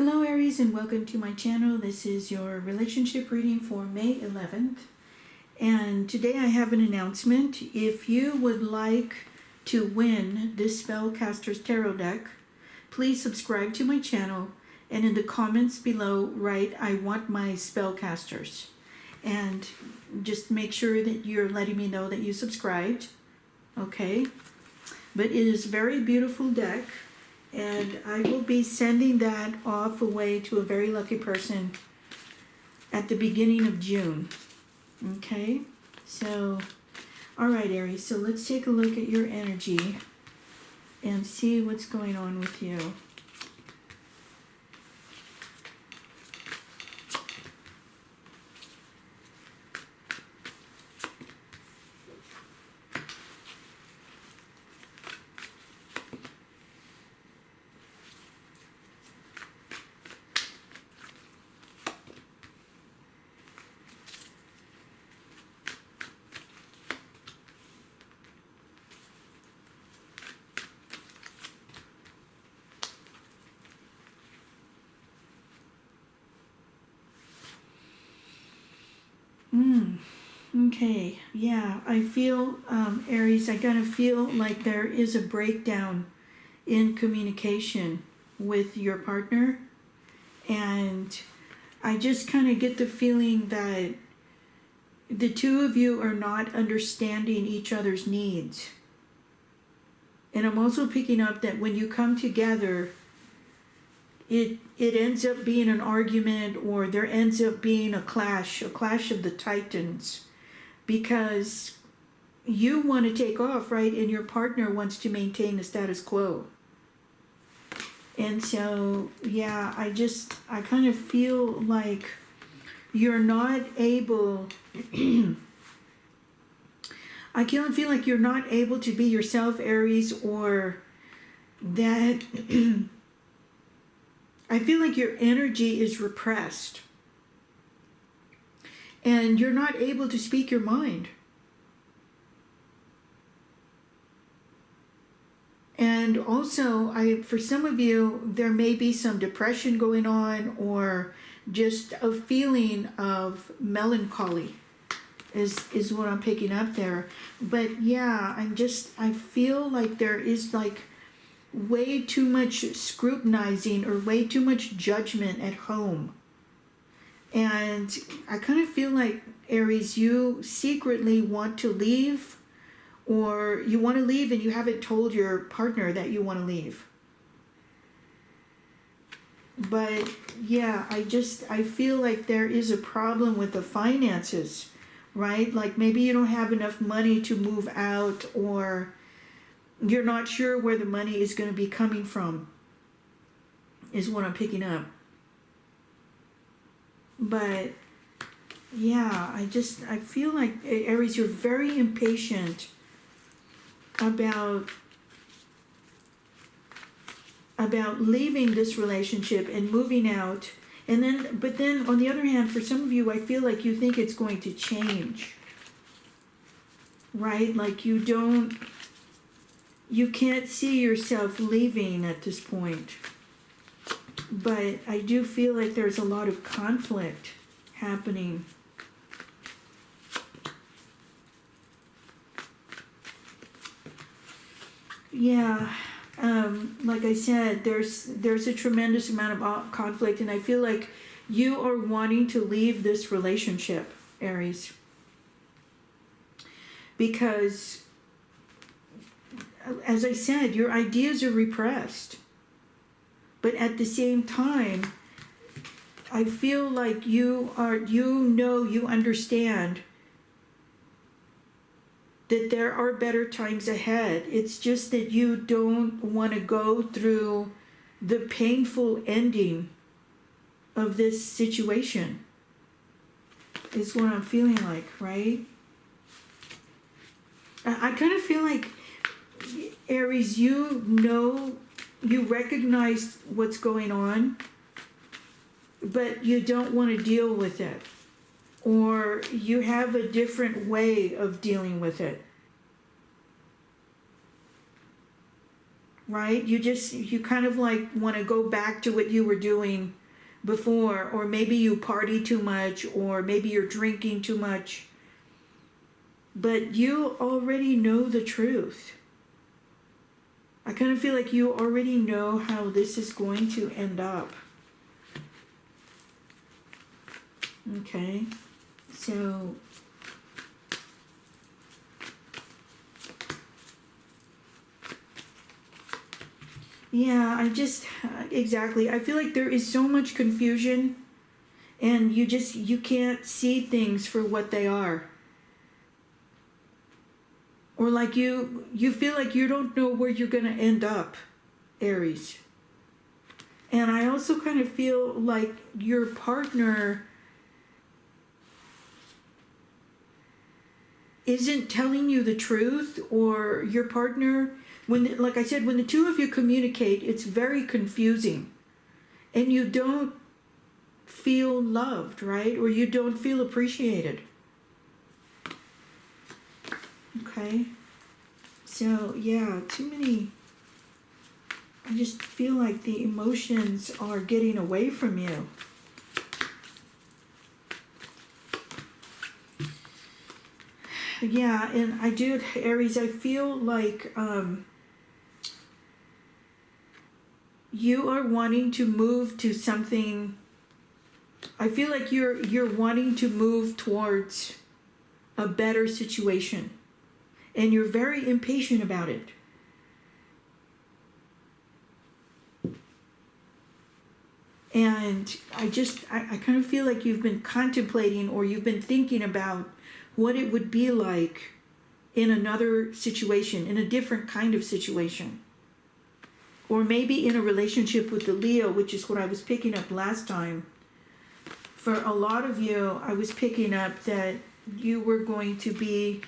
Hello Aries and welcome to my channel. This is your relationship reading for May 11th. And today I have an announcement. If you would like to win this Spellcasters Tarot deck, please subscribe to my channel and in the comments below write, "I want my Spellcasters." And just make sure that you're letting me know that you subscribed. Okay? But it is a very beautiful deck. And I will be sending that off away to a very lucky person at the beginning of June. Okay? So, alright Aries, so let's take a look at your energy and see what's going on with you. Okay, yeah, I feel, Aries, I kind of feel like there is a breakdown in communication with your partner. And I just kind of get the feeling that the two of you are not understanding each other's needs. And I'm also picking up that when you come together, it ends up being an argument, or there ends up being a clash of the titans, because you want to take off, right? And your partner wants to maintain the status quo. And so, yeah, I kind of feel like you're not able, I kind of feel like you're not able to be yourself, Aries, or that I feel like your energy is repressed and you're not able to speak your mind. And also, for some of you, there may be some depression going on, or just a feeling of melancholy is what I'm picking up there. But yeah, I feel like there is like way too much scrutinizing or way too much judgment at home. And I kind of feel like, Aries, you secretly want to leave, or you want to leave and you haven't told your partner that you want to leave. But yeah, I feel like there is a problem with the finances, right? Like maybe you don't have enough money to move out, or you're not sure where the money is going to be coming from, is what I'm picking up. But yeah, I feel like, Aries, you're very impatient about leaving this relationship and moving out. But then on the other hand, for some of you, I feel like you think it's going to change, right? Like you can't see yourself leaving at this point. But I do feel like there's a lot of conflict happening. Yeah, like I said, there's a tremendous amount of conflict, and I feel like you are wanting to leave this relationship, Aries, because, as I said, your ideas are repressed. But at the same time, I feel like you understand that there are better times ahead. It's just that you don't want to go through the painful ending of this situation, is what I'm feeling like, right? I kind of feel like, Aries, you recognize what's going on, but you don't want to deal with it, or you have a different way of dealing with it. right? You kind of like want to go back to what you were doing before, or maybe you party too much, or maybe you're drinking too much. But you already know the truth. I kind of feel like you already know how this is going to end up. Okay, so yeah, exactly. I feel like there is so much confusion, and you can't see things for what they are. Or like you feel like you don't know where you're going to end up, Aries. And I also kind of feel like your partner isn't telling you the truth, or your partner, like I said, when the two of you communicate, it's very confusing. And you don't feel loved, right? Or you don't feel appreciated. Okay, so yeah, I just feel like the emotions are getting away from you. Yeah, and I do, Aries, I feel like you are wanting to move to something. I feel like you're wanting to move towards a better situation. And you're very impatient about it. And I kind of feel like you've been contemplating, or you've been thinking about what it would be like in another situation, in a different kind of situation. Or maybe in a relationship with the Leo, which is what I was picking up last time. For a lot of you, I was picking up that you were going to be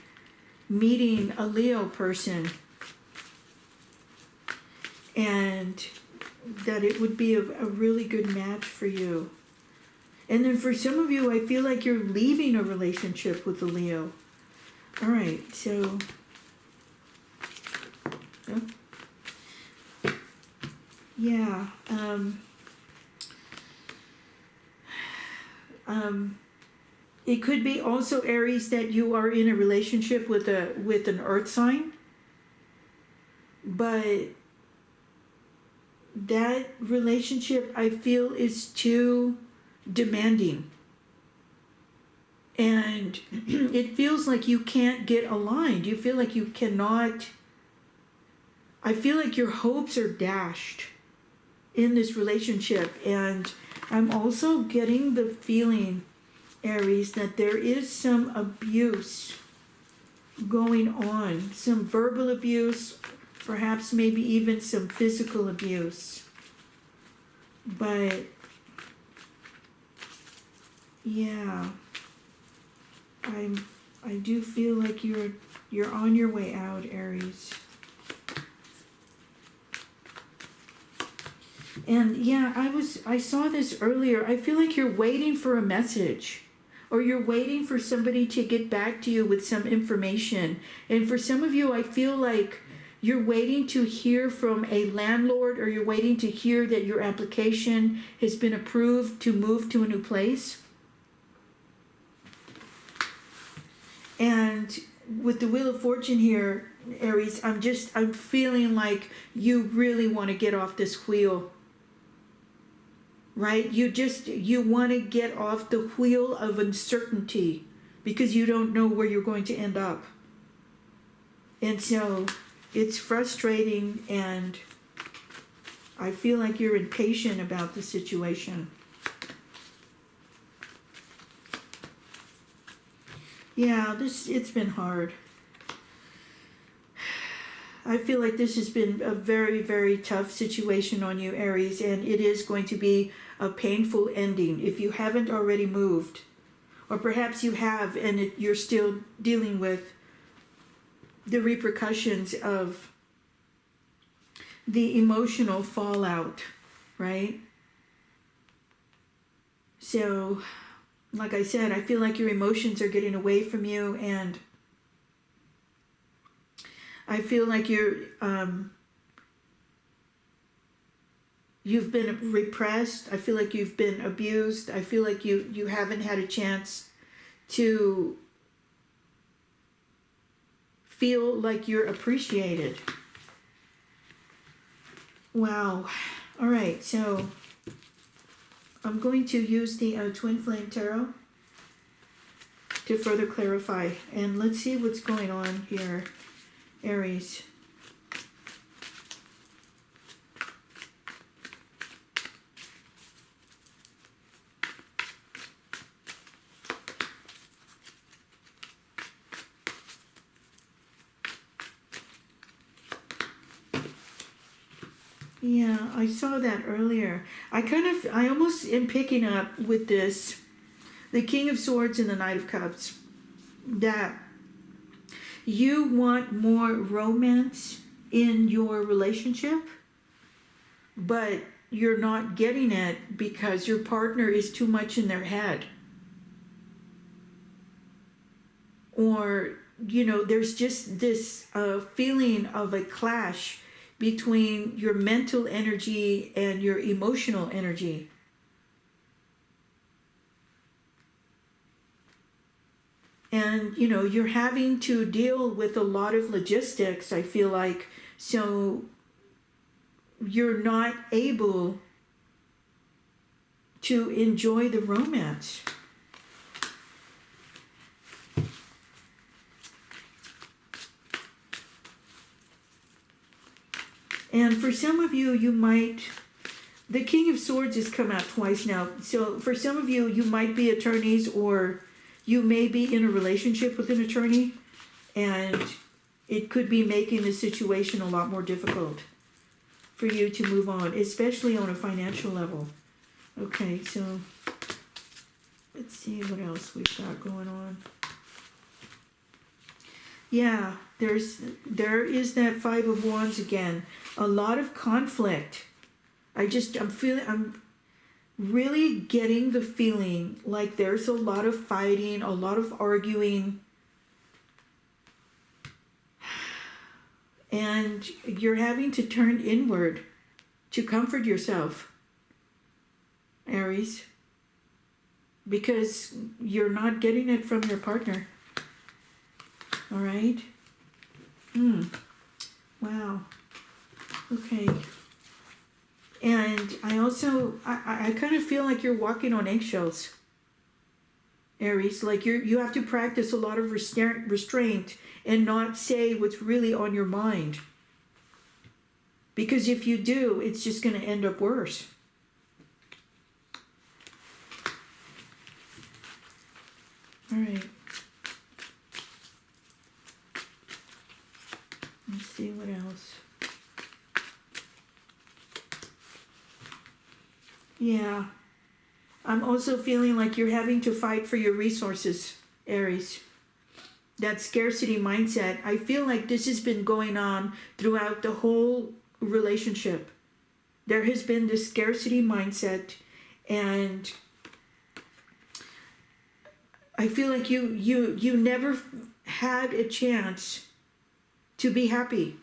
meeting a Leo person, and that it would be a really good match for you. And then for some of you, I feel like you're leaving a relationship with a Leo. All right, so yeah, it could be also, Aries, that you are in a relationship with an earth sign, but that relationship, I feel, is too demanding. And it feels like you can't get aligned. You feel like you cannot. I feel like your hopes are dashed in this relationship. And I'm also getting the feeling, Aries, that there is some abuse going on. Some verbal abuse, perhaps maybe even some physical abuse. But yeah, I do feel like you're on your way out, Aries. And yeah, I saw this earlier. I feel like you're waiting for a message, or you're waiting for somebody to get back to you with some information. And for some of you, I feel like you're waiting to hear from a landlord, or you're waiting to hear that your application has been approved to move to a new place. And with the Wheel of Fortune here, Aries, I'm feeling like you really want to get off this wheel. Right? You want to get off the wheel of uncertainty, because you don't know where you're going to end up. And so it's frustrating, and I feel like you're impatient about the situation. Yeah, it's been hard. I feel like this has been a very, very tough situation on you, Aries, and it is going to be a painful ending if you haven't already moved. Or perhaps you have, and you're still dealing with the repercussions of the emotional fallout, right? So, like I said, I feel like your emotions are getting away from you, and I feel like you've been repressed. I feel like you've been abused. I feel like you haven't had a chance to feel like you're appreciated. Wow. All right, so I'm going to use the Twin Flame Tarot to further clarify. And let's see what's going on here, Aries. Yeah, I saw that earlier. I almost am picking up with this, the King of Swords and the Knight of Cups, that you want more romance in your relationship, but you're not getting it because your partner is too much in their head. Or, there's just this feeling of a clash between your mental energy and your emotional energy. And, you're having to deal with a lot of logistics, I feel like, so you're not able to enjoy the romance. And for some of you, the King of Swords has come out twice now. So for some of you, you might be attorneys, or you may be in a relationship with an attorney, and it could be making the situation a lot more difficult for you to move on, especially on a financial level. Okay, so let's see what else we've got going on. Yeah, there is that Five of Wands again. A lot of conflict. I'm really getting the feeling like there's a lot of fighting, a lot of arguing. And you're having to turn inward to comfort yourself, Aries, because you're not getting it from your partner. All right. Wow. Okay. And I kind of feel like you're walking on eggshells, Aries. Like you have to practice a lot of restraint and not say what's really on your mind. Because if you do, it's just going to end up worse. All right. Let's see what else. Yeah. I'm also feeling like you're having to fight for your resources, Aries. That scarcity mindset. I feel like this has been going on throughout the whole relationship. There has been this scarcity mindset, and I feel like you never had a chance to be happy.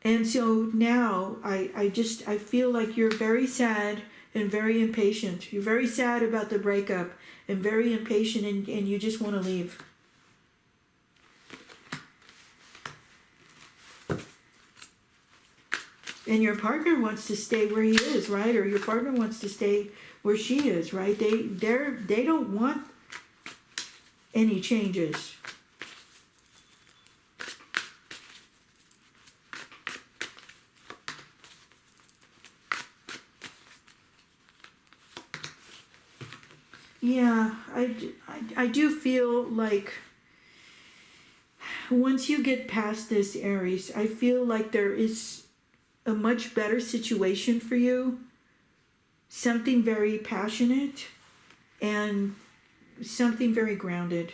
And so now I feel like you're very sad and very impatient. You're very sad about the breakup and very impatient, and you just want to leave. And your partner wants to stay where he is, right? Or your partner wants to stay where she is, right? They don't want any changes. Yeah, I do feel like once you get past this, Aries, I feel like there is a much better situation for you. Something very passionate and something very grounded.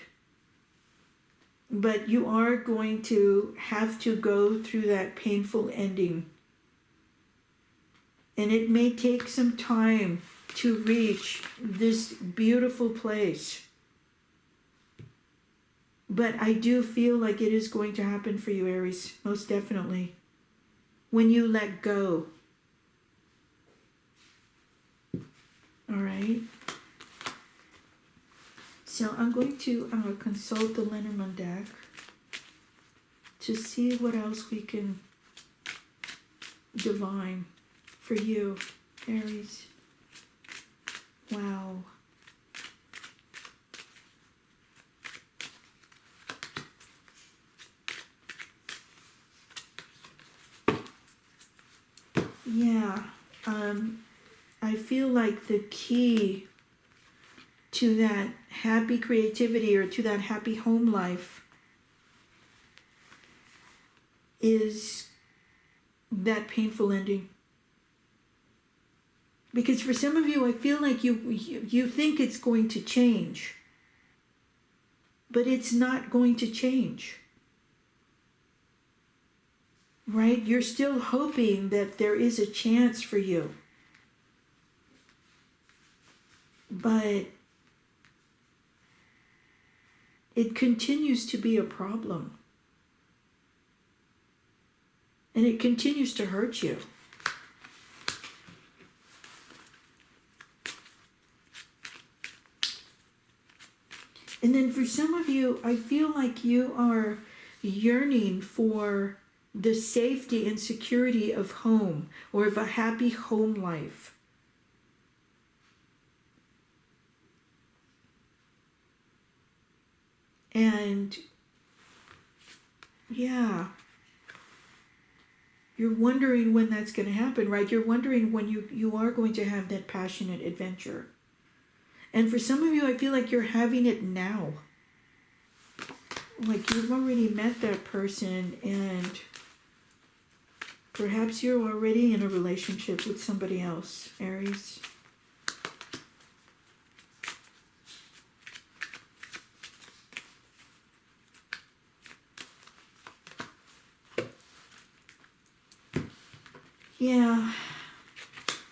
But you are going to have to go through that painful ending. And it may take some time to reach this beautiful place. But I do feel like it is going to happen for you, Aries, most definitely. when you let go. All right. So I'm going to consult the Lenormand deck to see what else we can divine for you, Aries. Wow. Yeah. I feel like the key to that happy creativity or to that happy home life is that painful ending. Because for some of you, I feel like you think it's going to change, but it's not going to change. Right? You're still hoping that there is a chance for you. But it continues to be a problem. And it continues to hurt you. And then for some of you, I feel like you are yearning for the safety and security of home or of a happy home life. And yeah, you're wondering when that's going to happen, right? You're wondering when you are going to have that passionate adventure. And for some of you, I feel like you're having it now. Like you've already met that person and perhaps you're already in a relationship with somebody else, Aries. Yeah,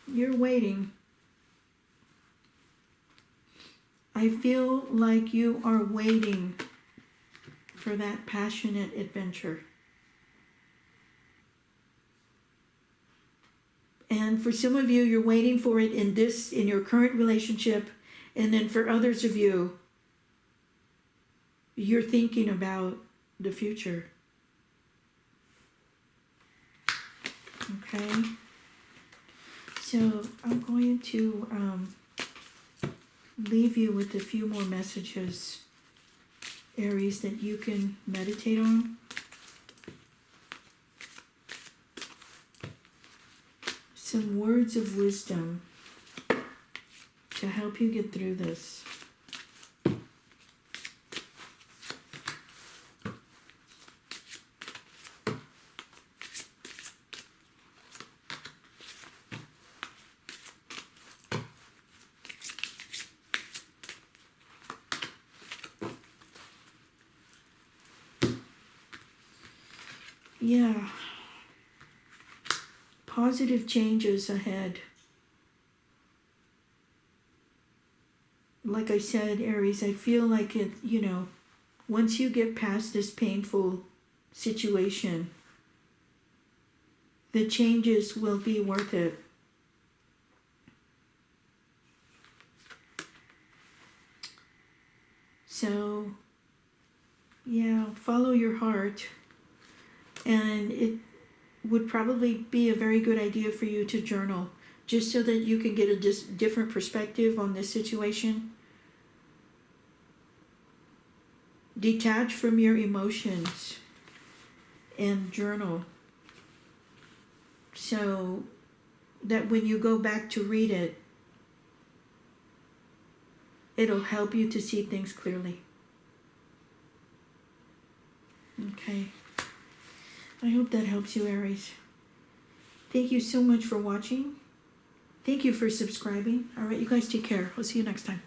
you're waiting. I feel like you are waiting for that passionate adventure. And for some of you, you're waiting for it in your current relationship. And then for others of you, you're thinking about the future. Okay? So I'm going to leave you with a few more messages, Aries, that you can meditate on. Some words of wisdom to help you get through this. Yeah. Positive changes ahead. Like I said, Aries, I feel like it, once you get past this painful situation, the changes will be worth it. So, yeah, follow your heart. And it would probably be a very good idea for you to journal, just so that you can get a different perspective on this situation. Detach from your emotions and journal, so that when you go back to read it, it'll help you to see things clearly. Okay. I hope that helps you, Aries. Thank you so much for watching. Thank you for subscribing. All right, you guys take care. I'll see you next time.